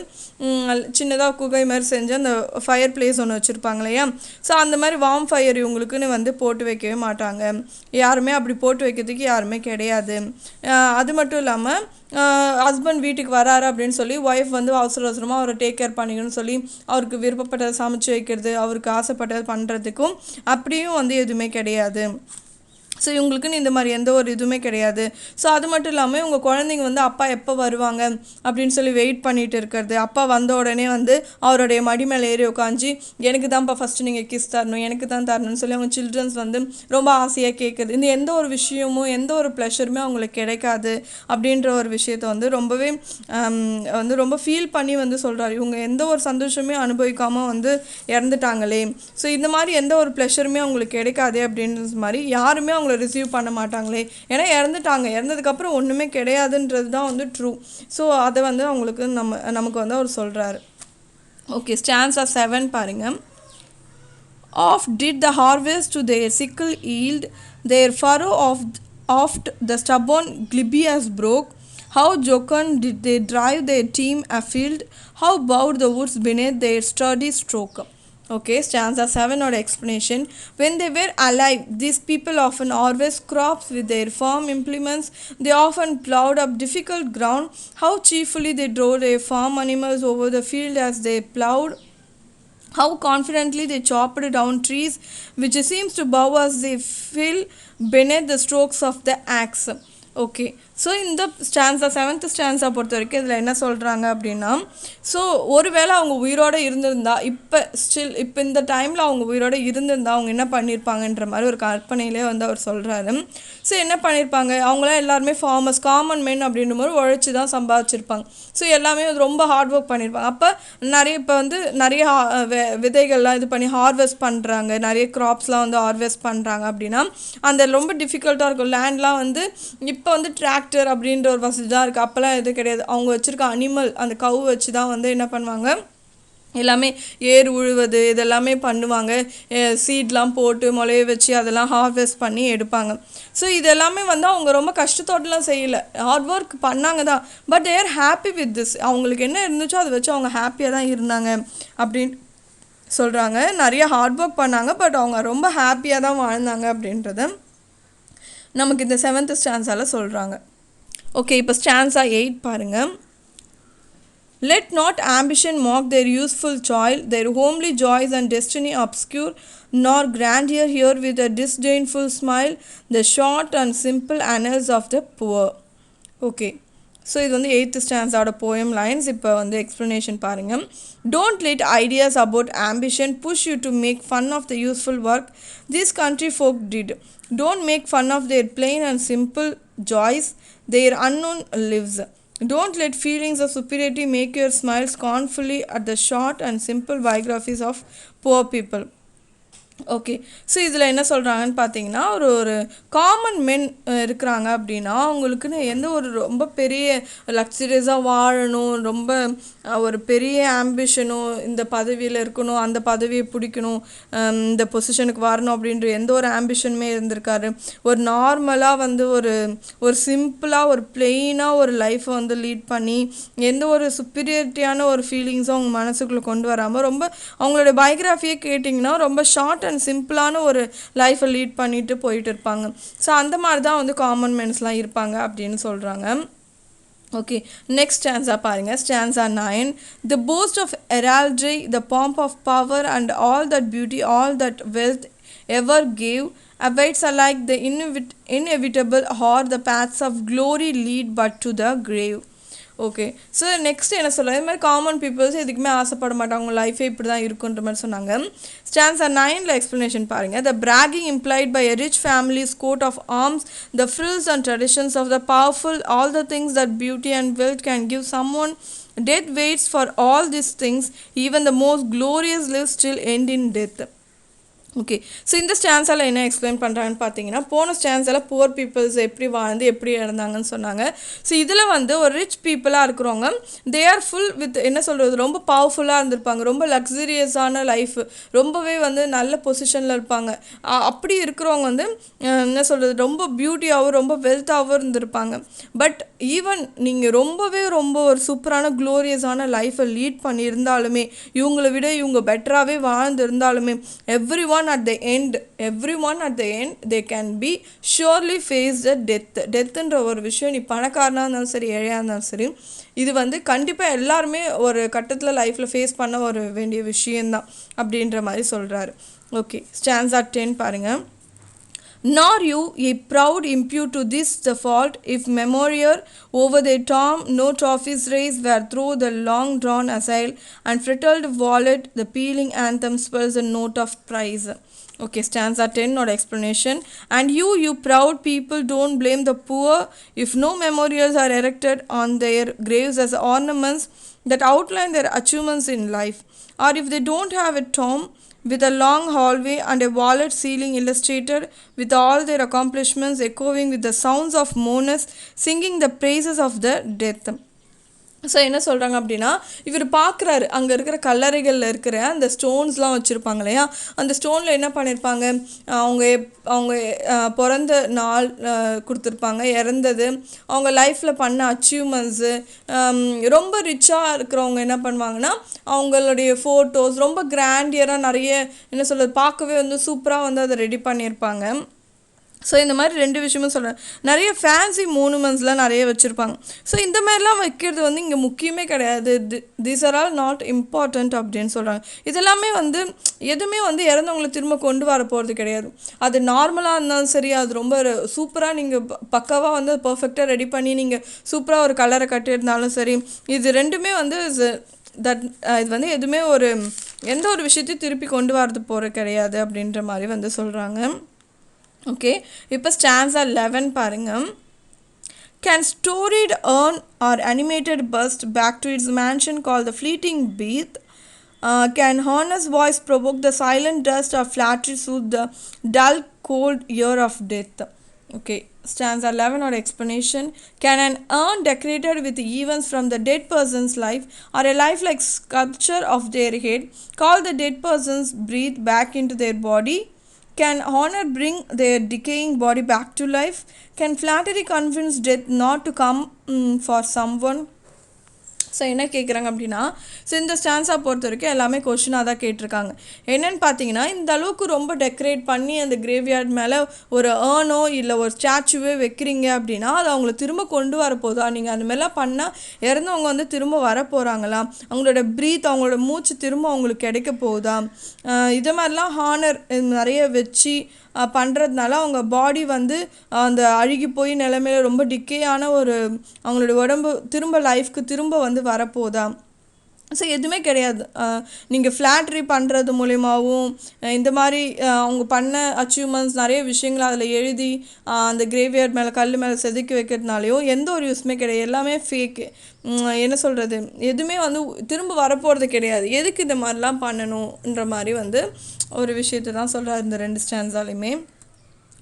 சின்னதாக குகை மாதிரி செஞ்சு அந்த ஃபயர் பிளேஸ் ஒன்று வச்சுருப்பாங்க இல்லையா. ஸோ அந்த மாதிரி வார்ம் ஃபயர் இவங்களுக்குன்னு வந்து போட்டு வைக்கவே மாட்டாங்க. யாருமே அப்படி போட்டு வைக்கிறதுக்கு யாருமே கிடையாது. அது மட்டும் இல்லாமல் ஹஸ்பண்ட் வீட்டுக்கு வராரு அப்படின்னு சொல்லி ஒய்ஃப் வந்து அவசரமாக அவரை டேக் கேர் பண்ணிக்கணும்னு சொல்லி அவருக்கு விருப்பப்பட்டதை சமைச்சு வைக்கிறது, அவருக்கு ஆசைப்பட்டதை பண்ணுறதுக்கும் அப்படியும் வந்து எதுவுமே கிடையாது. ஸோ இவங்களுக்குன்னு இந்த மாதிரி எந்த ஒரு இதுவுமே கிடையாது. ஸோ அது மட்டும் இல்லாமல் உங்கள் குழந்தைங்க வந்து அப்பா எப்போ வருவாங்க அப்படின்னு சொல்லி வெயிட் பண்ணிகிட்டு இருக்கிறது, அப்பா வந்த உடனே வந்து அவருடைய மடி மேலே ஏறி உட்காந்து எனக்கு தான்ப்பா ஃபஸ்ட்டு நீங்கள் கிஸ் தரணும், எனக்கு தான் தரணும்னு சொல்லி அவங்க சில்ட்ரன்ஸ் வந்து ரொம்ப ஆசையாக கேட்குறது. இந்த எந்த ஒரு விஷயமும் எந்த ஒரு ப்ளஷருமே அவங்களுக்கு கிடைக்காது அப்படின்ற ஒரு விஷயத்த வந்து ரொம்பவே வந்து ரொம்ப ஃபீல் பண்ணி வந்து சொல்கிறாரு. இவங்க எந்த ஒரு சந்தோஷமே அனுபவிக்காமல் வந்து இறந்துட்டாங்களே, ஸோ இந்த மாதிரி எந்த ஒரு ப்ளஷருமே அவங்களுக்கு கிடைக்காதே அப்படின்றது மாதிரி யாருமே அவங்கள ரிசீவ் பண்ண மாட்டாங்களே, ஏன்னா இறந்துட்டாங்க, இறந்ததுக்கப்புறம் ஒன்றுமே கிடையாதுன்றது தான் வந்து ட்ரூ. ஸோ அதை வந்து அவங்களுக்கு நமக்கு வந்து அவர் சொல்கிறாரு. ஓகே, ஸ்டான்ஸா 7 பாருங்கள். Oft did the harvest to their sickle yield, their furrow oft the stubborn Glybias broke. How jocund did they drive their team afield, how bowed the woods beneath their sturdy stroke. Okay, stanza 7 or explanation. When they were alive, these people often harvest crops with their farm implements. They often plowed up difficult ground. How cheerfully they drove their farm animals over the field as they plowed. How confidently they chopped down trees, which seems to bow as they fell beneath the strokes of the axe. Okay, so இந்த ஸ்டான்ஸா 7th ஸ்டான்ஸா பொறுத்த வரைக்கும் இதில் என்ன சொல்கிறாங்க அப்படின்னா, ஸோ ஒருவேளை அவங்க உயிரோடு இருந்திருந்தா, இப்போ இந்த டைமில் அவங்க உயிரோடு இருந்திருந்தா அவங்க என்ன பண்ணியிருப்பாங்கன்ற மாதிரி ஒரு கற்பனையிலே வந்து அவர் சொல்கிறாரு. ஸோ என்ன பண்ணியிருப்பாங்க, அவங்களாம் எல்லாருமே ஃபார்மர்ஸ், காமன் மென் அப்படின்ற மாதிரி உழைச்சி தான் சம்பாதிச்சிருப்பாங்க. ஸோ எல்லாமே ரொம்ப ஹார்ட் ஒர்க் பண்ணியிருப்பாங்க. அப்போ இப்போ வந்து நிறைய விதைகள்லாம் இது பண்ணி ஹார்வெஸ்ட் பண்ணுறாங்க, நிறைய க்ராப்ஸ்லாம் வந்து ஹார்வெஸ்ட் பண்ணுறாங்க அப்படின்னா அந்த ரொம்ப டிஃபிகல்ட்டாக இருக்கும். லேண்ட்லாம் வந்து இப்போ வந்து டிராக்டர் அப்படின்ற ஒரு வசதி தான் இருக்குது, அப்போல்லாம் எதுவும் கிடையாது. அவங்க வச்சுருக்க அனிமல் அந்த கவு வச்சு தான் வந்து என்ன பண்ணுவாங்க, எல்லாமே ஏர் உழுவது இதெல்லாமே பண்ணுவாங்க. சீட்லாம் போட்டு முளைய வச்சு அதெல்லாம் ஹார்வெஸ்ட் பண்ணி எடுப்பாங்க. ஸோ இதெல்லாமே வந்து அவங்க ரொம்ப கஷ்டத்தோடலாம் செய்யலை, ஹார்ட் ஒர்க் பண்ணாங்க தான். But they are happy with this. அவங்களுக்கு என்ன இருந்துச்சோ அதை வச்சு அவங்க ஹாப்பியாக தான் இருந்தாங்க அப்படின்னு சொல்கிறாங்க. நிறைய ஹார்ட் ஒர்க் பண்ணாங்க, பட் அவங்க ரொம்ப ஹாப்பியாக தான் வாழ்ந்தாங்க அப்படின்றத நமக்கு இந்த 7th ஸ்டான்ஸால சொல்கிறாங்க. ஓகே, இப்போ ஸ்டான்ஸா 8 பாருங்கள். Let not ambition mock their useful toil, their homely joys and destiny obscure, nor grandeur here with a disdainful smile the short and simple annals of the poor. Okay, so இது வந்து 8th ஸ்டான்ஸோட போயம் லைன்ஸ். இப்போ வந்து எக்ஸ்ப்ளனேஷன் பாருங்கள். Don't let ideas about ambition push you to make fun of the useful work these country folk did. Don't make fun of their plain and simple joys, their unknown lives. Don't let feelings of superiority make your smile scornfully at the short and simple biographies of poor people. Okay. So இதில் என்ன சொல்கிறாங்கன்னு பார்த்தீங்கன்னா, ஒரு ஒரு காமன் மென் இருக்கிறாங்க அப்படின்னா, அவங்களுக்குன்னு எந்த ஒரு ரொம்ப பெரிய லக்ஸரியஸாக வாழணும், ரொம்ப ஒரு பெரிய ஆம்பிஷனும், இந்த பதவியில் இருக்கணும், அந்த பதவியை பிடிக்கணும், இந்த பொசிஷனுக்கு வரணும் அப்படின்ற எந்த ஒரு ஆம்பிஷனுமே இருந்திருக்காரு. ஒரு நார்மலாக வந்து ஒரு ஒரு சிம்பிளாக ஒரு பிளெயினாக ஒரு லைஃப்பை வந்து லீட் பண்ணி, எந்த ஒரு சுப்பீரியாரிட்டியான ஒரு ஃபீலிங்ஸும் அவங்க மனசுக்குள்ளே கொண்டு வராமல், ரொம்ப அவங்களோட பயோகிராஃபியே கேட்டிங்கன்னா ரொம்ப ஷார்ட் அண்ட் சிம்பிளான ஒரு லைஃப்பை லீட் பண்ணிட்டு போயிட்டு இருப்பாங்க. ஸோ அந்த மாதிரி தான் வந்து காமன் மென்ஸ்லாம் இருப்பாங்க அப்படின்னு சொல்கிறாங்க. ஓகே, நெக்ஸ்ட் ஸ்டான்ஸா பாருங்க. Stanza 9. The boast of heraldry, the pomp of power, and all that beauty, all that wealth ever gave, awaits alike the inevitable, or the paths of glory lead but to the grave. Okay, so next என்ன சொல்ல, இது மாதிரி காமன் பீப்புள்ஸ் எதுக்குமே ஆசைப்பட மாட்டாங்க, அவங்க லைஃபே இப்படி தான் இருக்குன்ற மாதிரி சொன்னாங்க. ஸ்டான்ஸா 9ல் எக்ஸ்ப்ளனேஷன் பாருங்கள். The bragging implied by a rich family's coat of arms, the frills and traditions of the powerful, all the things that beauty and wealth can give someone, death waits for all these things, even the most glorious lives still end in death. Okay, so இந்த ஸ்டான்ஸால் என்ன எக்ஸ்பிளைன் பண்ணுறாங்கன்னு பார்த்தீங்கன்னா, போன ஸ்டான்ஸால் புவர் பீப்புள்ஸ் எப்படி வாழ்ந்து எப்படி இறந்தாங்கன்னு சொன்னாங்க. ஸோ இதில் வந்து ஒரு ரிச் பீப்புளாக இருக்கிறவங்க, தே ஆர் ஃபுல் வித் என்ன சொல்கிறது, ரொம்ப பவர்ஃபுல்லாக இருந்திருப்பாங்க, ரொம்ப லக்ஸரியஸான லைஃப், ரொம்பவே வந்து நல்ல பொசிஷனில் இருப்பாங்க. அப்படி இருக்கிறவங்க வந்து என்ன சொல்கிறது, ரொம்ப பியூட்டியாகவும் ரொம்ப வெல்த்தாகவும் இருந்திருப்பாங்க. பட் ஈவன் நீங்கள் ரொம்ப ஒரு சூப்பரான க்ளோரியஸான லைஃப்பை லீட் பண்ணியிருந்தாலுமே, இவங்களை விட இவங்க பெட்டராகவே வாழ்ந்துருந்தாலுமே, everyone at the end they can be surely face the deathன்ற ஒரு விஷயம், நீ பணக்காரனாக இருந்தாலும் சரி ஏழையாக இருந்தாலும் சரி, இது வந்து கண்டிப்பாக எல்லாருமே ஒரு கட்டத்தில் லைஃப்பில் ஃபேஸ் பண்ண ஒரு வேண்டிய விஷயந்தான் அப்படின்ற மாதிரி சொல்கிறாரு. ஓகே, ஸ்டான்ஸா 10 பாருங்கள். Nor you, ye proud, impute to this the fault, if memorial over their tomb no trophies raised, where through the long drawn assail and fretted wallet the pealing anthem spells a note of praise. Okay, stanza 10 not explanation. And you proud people, don't blame the poor if no memorials are erected on their graves as ornaments that outline their achievements in life, or if they don't have a tomb with a long hallway and a wallet ceiling illustrated with all their accomplishments echoing with the sounds of mourners singing the praises of the death. So என்ன சொல்கிறாங்க அப்படின்னா, இவர் பார்க்குறாரு அங்கே இருக்கிற கல்லறைகளில் இருக்கிற அந்த ஸ்டோன்ஸ்லாம் வச்சுருப்பாங்க இல்லையா, அந்த ஸ்டோனில் என்ன பண்ணியிருப்பாங்க, அவங்க பிறந்த நாள் கொடுத்துருப்பாங்க, இறந்தது, அவங்க லைஃப்பில் பண்ண அச்சீவ்மெண்ட்ஸு, ரொம்ப ரிச்சாக இருக்கிறவங்க என்ன பண்ணுவாங்கன்னா அவங்களுடைய ஃபோட்டோஸ் ரொம்ப கிராண்டியராக நிறைய என்ன சொல்கிறது, பார்க்கவே வந்து சூப்பராக வந்து அதை ரெடி பண்ணியிருப்பாங்க. ஸோ இந்த மாதிரி ரெண்டு விஷயமும் சொல்கிறேன், நிறைய ஃபேன்சி மோனுமெண்ட்ஸ்லாம் நிறைய வச்சுருப்பாங்க. ஸோ இந்த மாதிரிலாம் வைக்கிறது வந்து இங்கே முக்கியமே கிடையாது, these are all not important அப்படின்னு சொல்கிறாங்க. இதெல்லாமே வந்து எதுவுமே வந்து இறந்தவங்களை திரும்ப கொண்டு வர போகிறது கிடையாது. அது நார்மலாக இருந்தாலும் சரி, அது ரொம்ப சூப்பராக நீங்கள் பக்காவாக வந்து பர்ஃபெக்டாக ரெடி பண்ணி நீங்கள் சூப்பராக ஒரு கலரை கட்டியிருந்தாலும் சரி, இது ரெண்டுமே வந்து இது வந்து எதுவுமே ஒரு எந்த ஒரு விஷயத்தையும் திருப்பி கொண்டு வரது போகிறது கிடையாது அப்படின்ற மாதிரி வந்து சொல்கிறாங்க. ஓகே, இப்போ ஸ்டான்ஸா 11 பாருங்க. Can storied urn or animated bust back to its mansion called the fleeting beat? Can honest voice provoke the silent dust or flattery soothe the dull cold ear of death? Okay, stanza 11 or explanation. Can an urn decorated with events from the dead person's life or a lifelike sculpture of their head call the dead person's breath back into their body? Can honor bring their decaying body back to life? Can flattery convince death not to come for someone? So என்ன கேட்குறாங்க அப்படின்னா, ஸோ இந்த ஸ்டான்ஸா பொறுத்த வரைக்கும் எல்லாமே கொஷினாக தான் கேட்டிருக்காங்க. என்னென்னு பார்த்தீங்கன்னா, இந்த அளவுக்கு ரொம்ப டெக்கரேட் பண்ணி அந்த கிரேவ்யார்ட் மேலே ஒரு ஏர்னோ இல்லை ஒரு ஸ்டாச்சுவே வைக்கிறீங்க அப்படின்னா, அது அவங்கள திரும்ப கொண்டு வர போதா? நீங்கள் அந்த மாதிரிலாம் பண்ணால் இறந்தவங்க வந்து திரும்ப வர போகிறாங்களா? அவங்களோட ப்ரீத், அவங்களோட மூச்சு திரும்ப அவங்களுக்கு கிடைக்க போகுதா? இது மாதிரிலாம் ஹானர் நிறைய வச்சு பண்ணுறதுனால அவங்க பாடி வந்து அந்த அழுகி போய் நிலைமையில ரொம்ப டிக்கேயான ஒரு அவங்களோட உடம்பு திரும்ப லைஃப்க்கு திரும்ப வந்து வரப்போதா? ஸோ எதுவுமே கிடையாது. நீங்கள் ஃப்ளாட்ரி பண்ணுறது மூலிமாவும் இந்த மாதிரி அவங்க பண்ண அச்சீவ்மெண்ட்ஸ் நிறைய விஷயங்களை அதில் எழுதி அந்த கிரேவியார்ட் மேலே கல் மேலே செதுக்கி வைக்கிறதுனாலையும் எந்த ஒரு யூஸுமே கிடையாது. எல்லாமே ஃபேக்கு. என்ன சொல்கிறது, எதுவுமே வந்து திரும்ப வரப்போகிறது கிடையாது. எதுக்கு இந்த மாதிரிலாம் பண்ணணுன்ற மாதிரி வந்து ஒரு விஷயத்தை தான் சொல்கிறார் இந்த 2 ஸ்டான்ஸாலையுமே.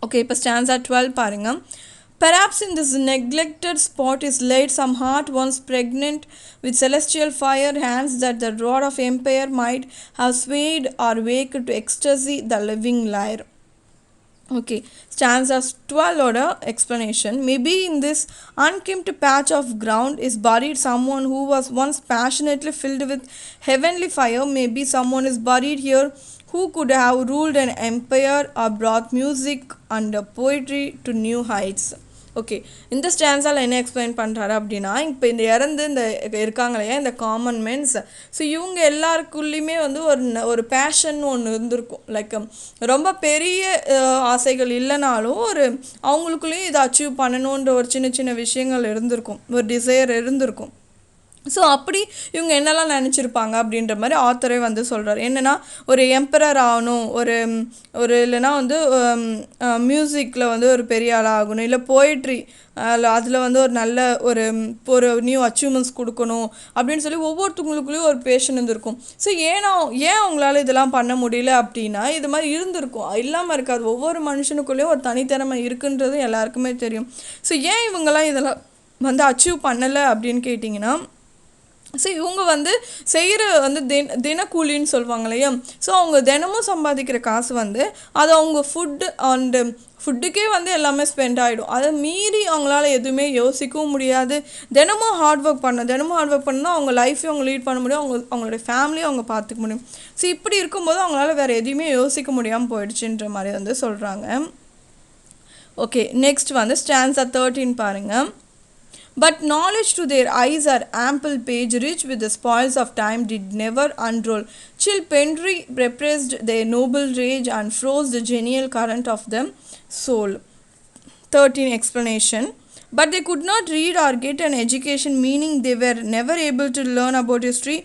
ஓகே, இப்போ ஸ்டான்ஸா 12 பாருங்கள். Perhaps in this neglected spot is laid some heart once pregnant with celestial fire, hands that the rod of empire might have swayed or waked to ecstasy the living lyre. Okay, stanza 12 order explanation. Maybe in this unkempt patch of ground is buried someone who was once passionately filled with heavenly fire. Maybe someone is buried here who could have ruled an empire or brought music and poetry to new heights. Okay, இந்த ஸ்டான்ஸால் என்ன எக்ஸ்பிளைன் பண்ணுறாரு அப்படின்னா, இப்போ இந்த இறந்து இந்த இருக்காங்க இல்லையா இந்த காமன் மென்ஸ், ஸோ இவங்க எல்லாருக்குள்ளேயுமே வந்து ஒரு பேஷன் ஒன்று இருந்திருக்கும். லைக் ரொம்ப பெரிய ஆசைகள் இல்லைனாலும் அவங்களுக்குள்ளேயும் இதை அச்சீவ் பண்ணணுன்ற ஒரு சின்ன சின்ன விஷயங்கள் இருந்திருக்கும், ஒரு டிசையர் இருந்திருக்கும். ஸோ அப்படி இவங்க என்னெல்லாம் நினச்சிருப்பாங்க அப்படின்ற மாதிரி ஆத்தரே வந்து சொல்கிறார். என்னென்னா, ஒரு எம்பரர் ஆகணும், இல்லைன்னா வந்து மியூசிக்கில் வந்து ஒரு பெரிய ஆளாக ஆகணும், இல்லை போய்ட்ரி அதில் வந்து ஒரு நல்ல ஒரு நியூ அச்சீவ்மெண்ட்ஸ் கொடுக்கணும் அப்படின்னு சொல்லி ஒவ்வொருத்தவங்களுக்குள்ளேயும் ஒரு பேஷன் இருந்திருக்கும். ஸோ ஏன் அவங்களால இதெல்லாம் பண்ண முடியல அப்படின்னா, இது மாதிரி இருந்திருக்கும், இல்லாமல் இருக்காது. ஒவ்வொரு மனுஷனுக்குள்ளேயும் ஒரு தனித்திறமை இருக்குன்றது எல்லாருக்குமே தெரியும். ஸோ ஏன் இவங்கெல்லாம் இதெல்லாம் வந்து அச்சீவ் பண்ணலை அப்படின்னு கேட்டிங்கன்னா, ஸோ இவங்க வந்து செய்கிற வந்து தினக்கூலின்னு சொல்லுவாங்க இல்லையா, ஸோ அவங்க தினமும் சம்பாதிக்கிற காசு வந்து அது அவங்க ஃபுட்டுக்கே வந்து எல்லாமே ஸ்பெண்ட் ஆகிடும். அதை மீறி அவங்களால எதுவுமே யோசிக்கவும் முடியாது. தினமும் ஹார்ட் ஒர்க் பண்ணால் அவங்க லைஃப்பையும் அவங்க லீட் பண்ண முடியும், அவங்களுடைய ஃபேமிலியும் அவங்க பார்த்துக்க முடியும். ஸோ இப்படி இருக்கும்போது அவங்களால வேறு எதையுமே யோசிக்க முடியாமல் போயிடுச்சுன்ற மாதிரி வந்து சொல்கிறாங்க. ஓகே, நெக்ஸ்ட் வந்து ஸ்டான்ஸா 13 பாருங்கள். But knowledge to their eyes are ample page, rich with the spoils of time, did never unroll. Chill Pendry repressed their noble rage and froze the genial current of the soul. 13 explanation. But they could not read or get an education, meaning they were never able to learn about history.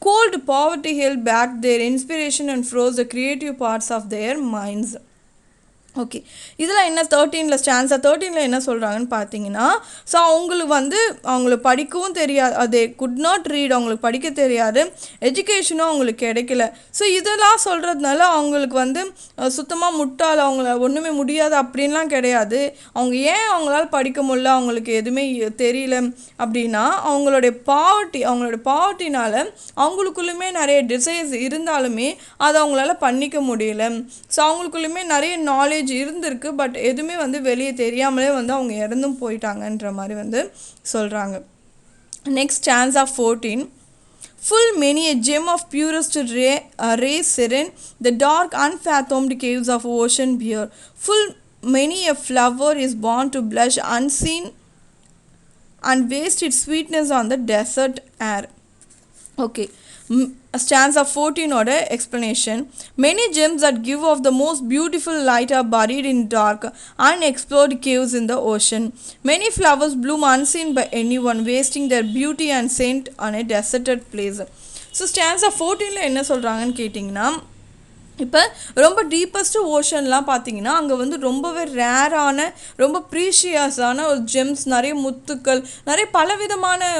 Cold poverty held back their inspiration and froze the creative parts of their minds. Okay, இதில் என்ன 13 ஸ்டான்ஸா 13 என்ன சொல்கிறாங்கன்னு பார்த்தீங்கன்னா, ஸோ அவங்களுக்கு படிக்கவும் தெரியாது, அது குட் நாட் ரீட், அவங்களுக்கு படிக்க தெரியாது, எஜுகேஷனும் அவங்களுக்கு கிடைக்கல. ஸோ இதெல்லாம் சொல்கிறதுனால அவங்களுக்கு வந்து சுத்தமாக முட்டாள், அவங்கள ஒன்றுமே முடியாது அப்படின்லாம் கிடையாது. அவங்களால படிக்க முடியல, அவங்களுக்கு எதுவுமே தெரியல அப்படின்னா, அவங்களோட பாவர்ட்டினால அவங்களுக்குள்ளுமே நிறைய டிசைர்ஸ் இருந்தாலுமே அதை அவங்களால பண்ணிக்க முடியல. ஸோ அவங்களுக்குள்ளுமே நிறைய நாலேஜ் இருந்திருக்கு, பட் எதுவுமே வந்து வெளியே தெரியாமலே வந்து அவங்க இறந்தும் போயிட்டாங்கன்ற மாதிரி வந்து சொல்கிறாங்க. Next stanza 14. Full many a gem of purest ray serene, the dark unfathomed caves of ocean bear. Full many a flower is born to blush unseen and waste its sweetness on the desert air. Okay, stanza 14 order explanation. Many gems that give off the most beautiful light are buried in dark, unexplored caves in the ocean. Many flowers bloom unseen by anyone, wasting their beauty and scent on a deserted place. So stanza 14 என்ன சொல்கிறாங்கன்னு கேட்டிங்கன்னா, இப்போ ரொம்ப டீப்பஸ்ட்டு ஓஷன்லாம் பார்த்தீங்கன்னா அங்கே வந்து ரொம்பவே ரேரான ரொம்ப ப்ரீஷியஸான ஒரு ஜெம்ஸ், நிறைய முத்துக்கள், நிறைய பலவிதமான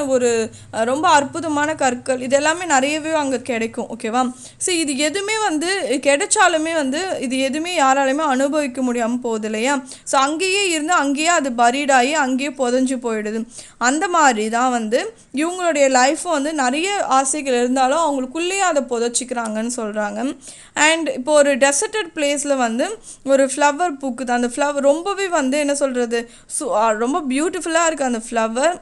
ரொம்ப அற்புதமான கற்கள், இது எல்லாமே நிறையவே அங்கே கிடைக்கும். ஓகேவா? ஸோ இது எதுவுமே வந்து கிடைச்சாலுமே வந்து இது எதுவுமே யாராலையுமே அனுபவிக்க முடியாமல் போகுது இல்லையா? ஸோ அங்கேயே இருந்து அங்கேயே அது பரீடாகி அங்கேயே புதஞ்சு போயிடுது. அந்த மாதிரி தான் வந்து இவங்களுடைய லைஃப்பும் வந்து நிறைய ஆசைகள் இருந்தாலும் அவங்களுக்குள்ளேயே அதை புதைச்சிக்கிறாங்கன்னு சொல்கிறாங்க. அண்ட் இப்போ ஒரு டெசர்டட் பிளேஸில் வந்து ஒரு ஃப்ளவர் பூக்குது, அந்த ஃப்ளவர் ரொம்பவே வந்து என்ன சொல்கிறது, ரொம்ப பியூட்டிஃபுல்லாக இருக்குது அந்த ஃப்ளவர்.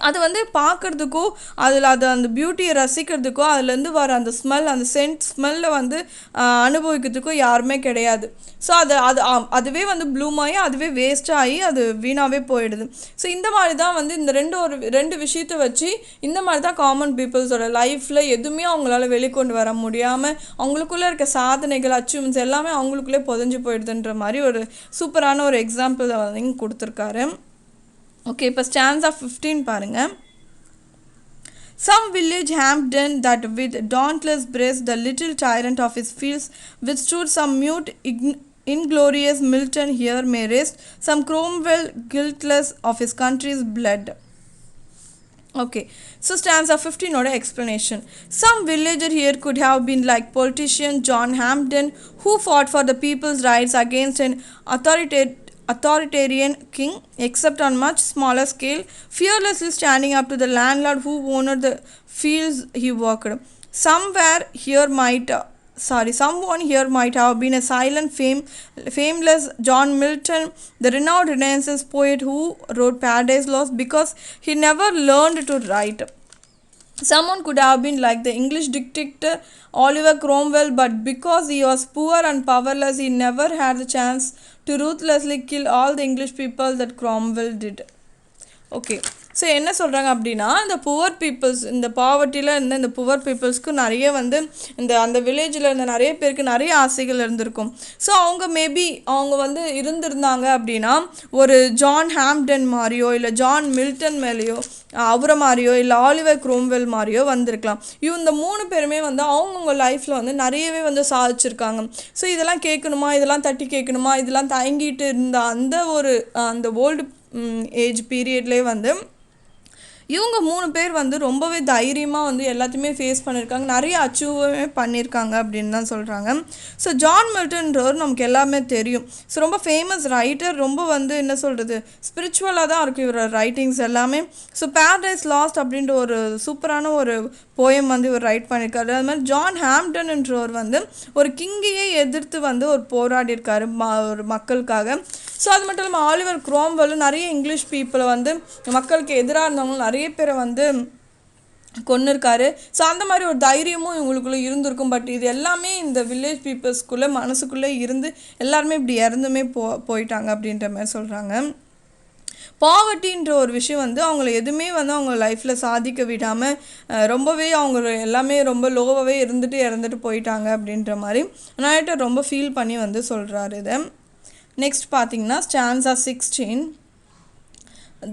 அது வந்து பார்க்குறதுக்கோ அந்த பியூட்டியை ரசிக்கிறதுக்கோ அதுலேருந்து வர அந்த ஸ்மெல், அந்த ஸ்மெல்லை வந்து அனுபவிக்கிறதுக்கோ யாருமே கிடையாது. ஸோ அதுவே வந்து ப்ளூம் ஆகி அதுவே வேஸ்ட் ஆகி அது வீணாகவே போயிடுது. ஸோ இந்த மாதிரி தான் வந்து இந்த ரெண்டு விஷயத்தை வச்சு இந்த மாதிரி தான் காமன் பீப்புள்ஸோட லைஃப்பில் எதுவுமே அவங்களால வெளிக்கொண்டு வர முடியாமல் அவங்களுக்குள்ளே இருக்க சாதனைகள், அச்சீவ்மெண்ட்ஸ் எல்லாமே அவங்களுக்குள்ளே புதஞ்சு போயிடுதுன்ற மாதிரி ஒரு சூப்பரான ஒரு எக்ஸாம்பிள் வந்து கொடுத்துருக்காரு. ஓகே, இப்போ ஸ்டான்ஸா 15 பாருங்கள். Some village Hampden that with dauntless breast the little tyrant of his fields withstood some mute inglorious Milton here may rest, some Cromwell guiltless of his country's blood. Okay, so stanza 15 or explanation. Some villager here could have been like politician John Hampden, who fought for the people's rights against an authoritarian king, except on much smaller scale, fearlessly standing up to the landlord who owned the fields he worked. Someone here might have been a silent, fameless John Milton, the renowned Renaissance poet who wrote Paradise Lost because he never learned to write. Someone could have been like the English dictator Oliver Cromwell, but because he was poor and powerless, he never had the chance to ruthlessly kill all the English people that Cromwell did. Okay, so என்ன சொல்கிறாங்க அப்படின்னா, இந்த புவர் பீப்புள்ஸ், இந்த பாவர்ட்டியில் இருந்த இந்த புவர் பீப்புள்ஸ்க்கு நிறைய வந்து அந்த வில்லேஜில் இருந்த நிறைய பேருக்கு நிறைய ஆசைகள் இருந்திருக்கும். ஸோ அவங்க மேபி அவங்க வந்து இருந்திருந்தாங்க அப்படின்னா ஒரு ஜான் ஹாம்டன் மாதிரியோ இல்லை ஜான் மில்டன் மேலேயோ அவரை மாதிரியோ இல்லை ஆலிவர் குரோம்வெல் மாதிரியோ வந்திருக்கலாம். இந்த 3 பேருமே வந்து அவங்கவுங்க லைஃப்பில் வந்து நிறையவே வந்து சாதிச்சிருக்காங்க. ஸோ இதெல்லாம் கேட்கணுமா, இதெல்லாம் தட்டி கேட்கணுமா, இதெல்லாம் தயங்கிட்டு இருந்த அந்த ஓல்டு ஏஜ் பீரியட்லேயே வந்து இவங்க 3 பேர் வந்து ரொம்பவே தைரியமாக வந்து எல்லாத்தையுமே ஃபேஸ் பண்ணியிருக்காங்க, நிறைய அச்சீவ்மே பண்ணியிருக்காங்க அப்படின்னு தான் சொல்கிறாங்க. ஸோ ஜான் மில்டன்றவர் நமக்கு எல்லாமே தெரியும். ஸோ ரொம்ப ஃபேமஸ் ரைட்டர், ரொம்ப வந்து என்ன சொல்கிறது ஸ்பிரிச்சுவலாக தான் இருக்குது இவரோட ரைட்டிங்ஸ் எல்லாமே. ஸோ பேரடைஸ் லாஸ்ட் அப்படின்ற ஒரு சூப்பரான ஒரு போயம் வந்து இவர் ரைட் பண்ணியிருக்காரு. அது மாதிரி ஜான் ஹாம்டன்ன்றவர் வந்து ஒரு கிங்கையே எதிர்த்து வந்து ஒரு போராடியிருக்காரு ஒரு மக்களுக்காக. ஸோ அது மட்டும் இல்லாமல் ஆலிவர் குரோம்வெல்லும் நிறைய இங்கிலீஷ் பீப்புளை வந்து மக்களுக்கு எதிராக இருந்தவங்களும் நிறைய பேரை வந்து கொன்னிருக்காரு. ஸோ அந்த மாதிரி ஒரு தைரியமும் இவங்களுக்குள்ளே இருந்திருக்கும். பட் இது எல்லாமே இந்த வில்லேஜ் பீப்புள்ஸ்குள்ளே மனசுக்குள்ளே இருந்து எல்லாருமே இப்படி இறந்துமே போயிட்டாங்க அப்படின்ற மாதிரி சொல்கிறாங்க. பாவர்ட்டின்ற ஒரு விஷயம் வந்து அவங்கள எதுவுமே வந்து அவங்க லைஃப்பில் சாதிக்க விடாமல் ரொம்பவே அவங்க எல்லாமே ரொம்ப லோவாகவே இறந்துட்டு போயிட்டாங்க அப்படின்ற மாதிரி நாய்ட்டர் ரொம்ப ஃபீல் பண்ணி வந்து சொல்கிறாரு இதை. நெக்ஸ்ட் பார்த்தீங்கன்னா stanza 16.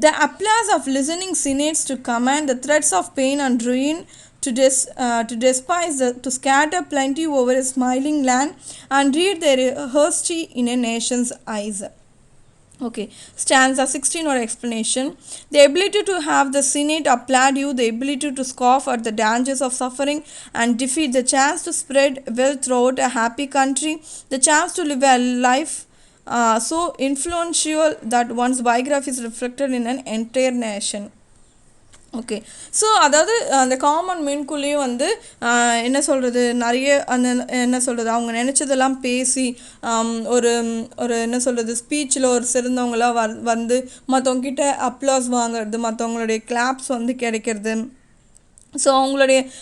The applause of listening senates to command, the threats of pain and ruin to despise, to scatter plenty over a smiling land and read their history in a nation's eyes. Okay, stanza 16 or explanation. The ability to have the Senate applaud you, the ability to scoff at the dangers of suffering and defeat, the chance to spread wealth throughout a happy country, the chance to live a life so influential that one's biography is reflected in an entire nation. Okay, so அதாவது அந்த காமன் மென்குள்ளேயும் வந்து என்ன சொல்கிறது நிறைய என்ன சொல்கிறது அவங்க நினச்சதெல்லாம் பேசி ஒரு என்ன சொல்கிறது ஸ்பீச்சில் ஒரு சிறந்தவங்களாம் வந்து மற்றவங்கக்கிட்ட அப்ளாஸ் வாங்கிறது, மற்றவங்களுடைய கிளாப்ஸ் வந்து கிடைக்கிறது. ஸோ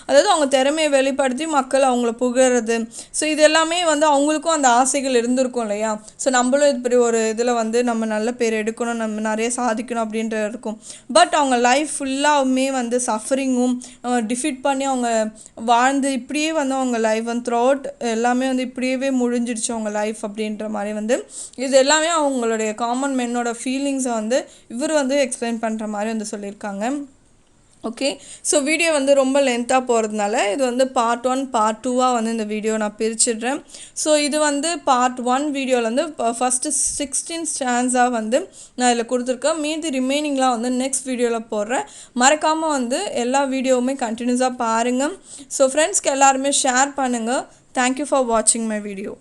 அதாவது அவங்க திறமையை வெளிப்படுத்தி மக்கள் அவங்கள புகழ்றது. ஸோ இது எல்லாமே வந்து அவங்களுக்கும் அந்த ஆசைகள் இருந்திருக்கும் இல்லையா. ஸோ நம்மளும் இப்படி ஒரு இதில் வந்து நம்ம நல்ல பேர் எடுக்கணும், நம்ம நிறைய சாதிக்கணும் அப்படின்றது இருக்கும். பட் அவங்க லைஃப் ஃபுல்லாகவுமே வந்து சஃபரிங்கும் டிஃபீட் பண்ணி அவங்க வாழ்ந்து இப்படியே வந்து அவங்க லைஃப் வந்து த்ரூ அவுட் எல்லாமே வந்து இப்படியே முடிஞ்சிடுச்சு அவங்க லைஃப் அப்படின்ற மாதிரி வந்து இது எல்லாமே அவங்களுடைய காமன் மென்னோட ஃபீலிங்ஸை வந்து இவர் வந்து எக்ஸ்பிளைன் பண்ணுற மாதிரி வந்து சொல்லியிருக்காங்க. ஓகே, ஸோ வீடியோ வந்து ரொம்ப லென்த்தாக போகிறதுனால இது வந்து பார்ட் 1 பார்ட் 2 வந்து இந்த வீடியோ நான் பிரிச்சிடுறேன். ஸோ இது வந்து பார்ட் 1 வீடியோவில் வந்து ஃபஸ்ட்டு 16 ஸ்டான்ஸாக வந்து நான் இதில் கொடுத்துருக்கேன். மீதி ரிமைனிங்லாம் வந்து நெக்ஸ்ட் வீடியோவில் போடுறேன். மறக்காமல் வந்து எல்லா வீடியோவுமே கண்டினியூஸாக பாருங்கள். ஸோ ஃப்ரெண்ட்ஸ்க்கு எல்லாருமே ஷேர் பண்ணுங்கள். தேங்க்யூ ஃபார் வாட்சிங் மை வீடியோ.